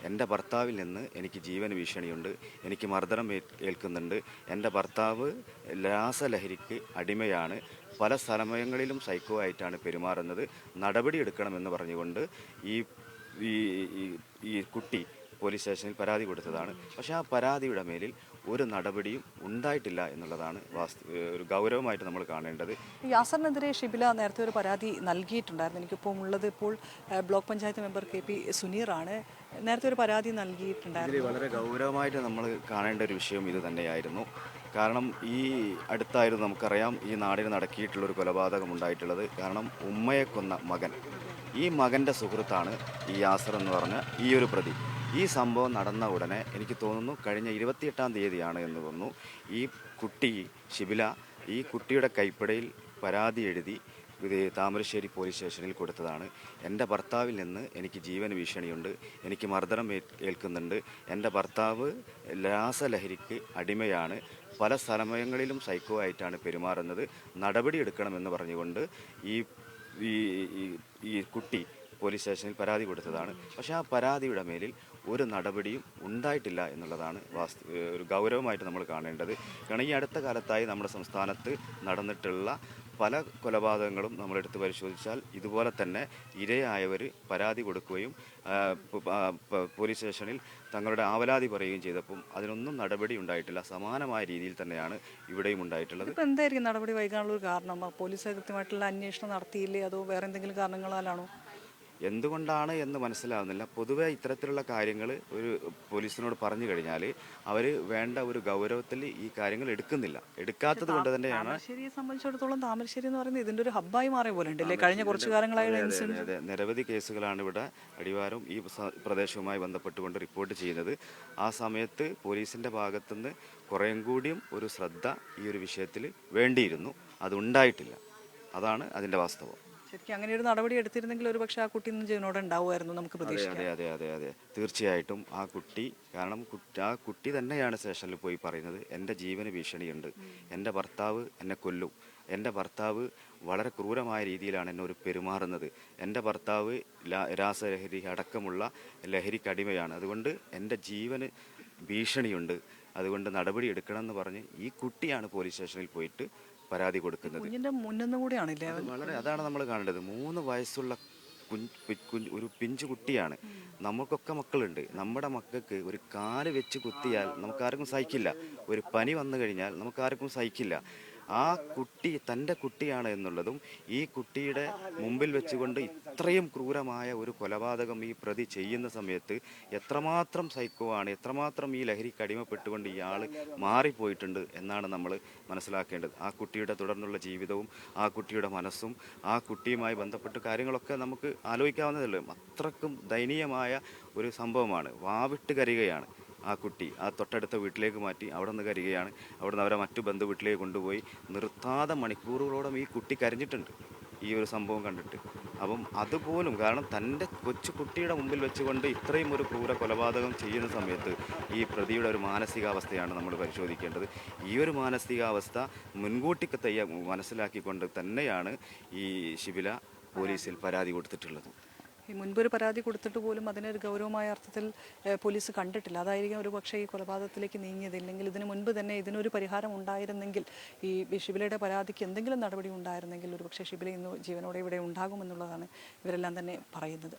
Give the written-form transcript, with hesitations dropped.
എൻ്റെ ഭർത്താവിൽ നിന്ന് എനിക്ക് ജീവന് ഭീഷണിയുണ്ട്, എനിക്ക് മർദ്ദനം ഏൽക്കുന്നുണ്ട്, എൻ്റെ ഭർത്താവ് രാസലഹരിക്ക് അടിമയാണ്, പല സമയങ്ങളിലും സൈക്കോ ആയിട്ടാണ് പെരുമാറുന്നത്, നടപടിയെടുക്കണമെന്ന് പറഞ്ഞുകൊണ്ട് ഈ ഈ ഈ കുട്ടി പോലീസ് സ്റ്റേഷനിൽ പരാതി കൊടുത്തതാണ്. പക്ഷേ ആ പരാതിയുടെ മേലിൽ ഒരു നടപടിയും ഉണ്ടായിട്ടില്ല എന്നുള്ളതാണ് ഒരു ഗൗരവമായിട്ട് നമ്മൾ കാണേണ്ടത്. യാസറിനെതിരെ ഷിബില നേരത്തെ ഒരു പരാതി നൽകിയിട്ടുണ്ടായിരുന്നു. എനിക്കിപ്പോൾ ഉള്ളത് ഇപ്പോൾ ബ്ലോക്ക് പഞ്ചായത്ത് മെമ്പർ KP സുനീറാണ്. നേരത്തെ ഒരു പരാതി നൽകിയിട്ടുണ്ടായിരുന്നു. ഇതിൽ വളരെ ഗൗരവമായിട്ട് നമ്മൾ കാണേണ്ട ഒരു വിഷയം ഇത് തന്നെയായിരുന്നു. കാരണം ഈ അടുത്തായിരുന്നു നമുക്കറിയാം ഈ നാടിന് നടക്കിയിട്ടുള്ളൊരു കൊലപാതകം ഉണ്ടായിട്ടുള്ളത്. കാരണം ഉമ്മയെ കൊന്ന മകൻ, ഈ മകൻ്റെ സുഹൃത്താണ് ഈ യാസർ എന്ന് പറഞ്ഞ ഈ ഒരു പ്രതി. ഈ സംഭവം നടന്ന ഉടനെ എനിക്ക് തോന്നുന്നു കഴിഞ്ഞ 28-ാം തീയതിയാണ് എന്ന് തോന്നുന്നു, ഈ കുട്ടി ഷിബില ഈ കുട്ടിയുടെ കൈപ്പടയിൽ പരാതി എഴുതി താമരശ്ശേരി പോലീസ് സ്റ്റേഷനിൽ കൊടുത്തതാണ്. എൻ്റെ ഭർത്താവിൽ നിന്ന് എനിക്ക് ജീവന് ഭീഷണിയുണ്ട്, എനിക്ക് മർദ്ദനം ഏൽക്കുന്നുണ്ട്, എൻ്റെ ഭർത്താവ് രാസലഹരിക്ക് അടിമയാണ്, പല സമയങ്ങളിലും സൈക്കോ ആയിട്ടാണ് പെരുമാറുന്നത്, നടപടിയെടുക്കണമെന്ന് പറഞ്ഞുകൊണ്ട് ഈ ഈ കുട്ടി പോലീസ് സ്റ്റേഷനിൽ പരാതി കൊടുത്തതാണ്. പക്ഷേ ആ പരാതിയുടെ മേലിൽ ഒരു നടപടിയും ഉണ്ടായിട്ടില്ല എന്നുള്ളതാണ് ഒരു ഗൗരവമായിട്ട് നമ്മൾ കാണേണ്ടത്. കാരണം ഈ അടുത്ത കാലത്തായി നമ്മുടെ സംസ്ഥാനത്ത് നടന്നിട്ടുള്ള പല കൊലപാതകങ്ങളും നമ്മളെടുത്ത് പരിശോധിച്ചാൽ ഇതുപോലെ തന്നെ ഇരയായവർ പരാതി കൊടുക്കുകയും പോലീസ് സ്റ്റേഷനിൽ തങ്ങളുടെ ആവലാതി പറയുകയും ചെയ്തപ്പം അതിനൊന്നും നടപടി ഉണ്ടായിട്ടില്ല. സമാനമായ രീതിയിൽ തന്നെയാണ് ഇവിടെയും ഉണ്ടായിട്ടുള്ളത്. ഇപ്പം എന്തായിരിക്കും നടപടി വൈകാനുള്ള ഒരു കാരണം? പോലീസ് കൃത്യമായിട്ടുള്ള അന്വേഷണം നടത്തിയില്ലേ, അതോ വേറെ എന്തെങ്കിലും കാരണങ്ങളാലാണോ? എന്തുകൊണ്ടാണ് എന്ന് മനസ്സിലാവുന്നില്ല. പൊതുവെ ഇത്തരത്തിലുള്ള കാര്യങ്ങൾ ഒരു പോലീസിനോട് പറഞ്ഞു കഴിഞ്ഞാൽ അവർ വേണ്ട ഒരു ഗൗരവത്തിൽ ഈ കാര്യങ്ങൾ എടുക്കാത്തത് കൊണ്ട് തന്നെയാണ്. താമരശ്ശേരിയെ സംബന്ധിച്ചിടത്തോളം താമരശ്ശേരി എന്ന് പറയുന്നത് ഇതിൻ്റെ ഒരു ഹബ്ബായി മാറിയ പോലെ ഉണ്ടല്ലേ കഴിഞ്ഞ കുറച്ച് കാലങ്ങളായി. അതെ, നിരവധി കേസുകളാണ് ഇവിടെ അടിവാരം ഈ പ്രദേശവുമായി ബന്ധപ്പെട്ടുകൊണ്ട് റിപ്പോർട്ട് ചെയ്യുന്നത്. ആ സമയത്ത് പോലീസിൻ്റെ ഭാഗത്തുനിന്ന് കുറേയും കൂടിയും ഒരു ശ്രദ്ധ ഈ ഒരു വിഷയത്തിൽ വേണ്ടിയിരുന്നു, അതുണ്ടായിട്ടില്ല. അതാണ് അതിൻ്റെ വാസ്തവം. ശരിക്കും അങ്ങനെ ഒരു നടപടി എടുത്തിരുന്നെങ്കിൽ ഒരു പക്ഷേ ആ കുട്ടി ഇന്ന് ജീവനോടെ ഉണ്ടാവുമായിരുന്നു നമുക്ക് പ്രതീക്ഷിക്കാം. അതെ തീർച്ചയായിട്ടും ആ കുട്ടി, കാരണം ആ കുട്ടി തന്നെയാണ് സ്റ്റേഷനിൽ പോയി പറയുന്നത്, എൻ്റെ ജീവന് ഭീഷണിയുണ്ട്, എൻ്റെ ഭർത്താവ് എന്നെ കൊല്ലും, എൻ്റെ ഭർത്താവ് വളരെ ക്രൂരമായ രീതിയിലാണ് എന്നോട് പെരുമാറുന്നത്, എൻ്റെ ഭർത്താവ് രാസലഹരി അടക്കമുള്ള ലഹരിക്കടിമയാണ്, അതുകൊണ്ട് എൻ്റെ ജീവന് ഭീഷണിയുണ്ട്, അതുകൊണ്ട് നടപടി എടുക്കണം എന്ന് പറഞ്ഞ് ഈ കുട്ടിയാണ് പോലീസ് സ്റ്റേഷനിൽ പോയിട്ട് പരാതി കൊടുക്കുന്നത്. വളരെ അതാണ് നമ്മൾ കാണേണ്ടത്. 3 വയസ്സുള്ള ഒരു പിഞ്ചു കുട്ടിയാണ്. നമുക്കൊക്കെ മക്കളുണ്ട്. നമ്മുടെ മക്കൾക്ക് ഒരു കാല് വെച്ച് കുത്തിയാൽ നമുക്കാർക്കും സഹിക്കില്ല, ഒരു പനി വന്നു കഴിഞ്ഞാൽ നമുക്കാർക്കും സഹിക്കില്ല. ആ കുട്ടി തൻ്റെ കുട്ടിയാണ് എന്നുള്ളതും ഈ കുട്ടിയുടെ മുമ്പിൽ വെച്ചുകൊണ്ട് ഇത്രയും ക്രൂരമായ ഒരു കൊലപാതകം ഈ പ്രതി ചെയ്യുന്ന സമയത്ത് എത്രമാത്രം സൈക്കോ ആണ്, എത്രമാത്രം ഈ ലഹരിക്ക് അടിമപ്പെട്ടുകൊണ്ട് ഇയാൾ മാറിപ്പോയിട്ടുണ്ട് എന്നാണ് നമ്മൾ മനസ്സിലാക്കേണ്ടത്. ആ കുട്ടിയുടെ തുടർന്നുള്ള ജീവിതവും ആ കുട്ടിയുടെ മനസ്സും ആ കുട്ടിയുമായി ബന്ധപ്പെട്ട് കാര്യങ്ങളൊക്കെ നമുക്ക് ആലോചിക്കാവുന്നതല്ലേ. അത്രക്കും ദയനീയമായ ഒരു സംഭവമാണ്. വാവിട്ട് കരയുകയാണ് ആ കുട്ടി. ആ തൊട്ടടുത്ത വീട്ടിലേക്ക് മാറ്റി അവിടെ നിന്ന് കരയുകയാണ്. അവിടെ നിന്ന് അവരെ മറ്റു ബന്ധു വീട്ടിലേക്ക് കൊണ്ടുപോയി നിർത്താതെ മണിക്കൂറുകളോളം ഈ കുട്ടി കരഞ്ഞിട്ടുണ്ട് ഈ ഒരു സംഭവം കണ്ടിട്ട്. അപ്പം അതുപോലും, കാരണം തൻ്റെ കൊച്ചു കുട്ടിയുടെ മുമ്പിൽ വെച്ചുകൊണ്ട് ഇത്രയും ഒരു ക്രൂര കൊലപാതകം ചെയ്യുന്ന സമയത്ത് ഈ പ്രതിയുടെ ഒരു മാനസികാവസ്ഥയാണ് നമ്മൾ പരിശോധിക്കേണ്ടത്. ഈ ഒരു മാനസികാവസ്ഥ മുൻകൂട്ടി മനസ്സിലാക്കിക്കൊണ്ട് തന്നെയാണ് ഈ ഷിബില പോലീസിൽ പരാതി കൊടുത്തിട്ടുള്ളത്. ഈ മുൻപൊരു പരാതി കൊടുത്തിട്ട് പോലും അതിനൊരു ഗൗരവമായ അർത്ഥത്തിൽ പോലീസ് കണ്ടിട്ടില്ല. അതായിരിക്കും ഒരു പക്ഷേ ഈ കൊലപാതകത്തിലേക്ക് നീങ്ങിയത്. ഇല്ലെങ്കിൽ ഇതിനു മുൻപ് തന്നെ ഇതിനൊരു പരിഹാരം ഉണ്ടായിരുന്നെങ്കിൽ, ഈ ഷിബിലയുടെ പരാതിക്ക് എന്തെങ്കിലും നടപടി ഉണ്ടായിരുന്നെങ്കിൽ ഒരു പക്ഷേ ഷിബില ഇന്ന് ജീവനോടെ ഇവിടെ ഉണ്ടാകുമെന്നുള്ളതാണ് ഇവരെല്ലാം തന്നെ പറയുന്നത്.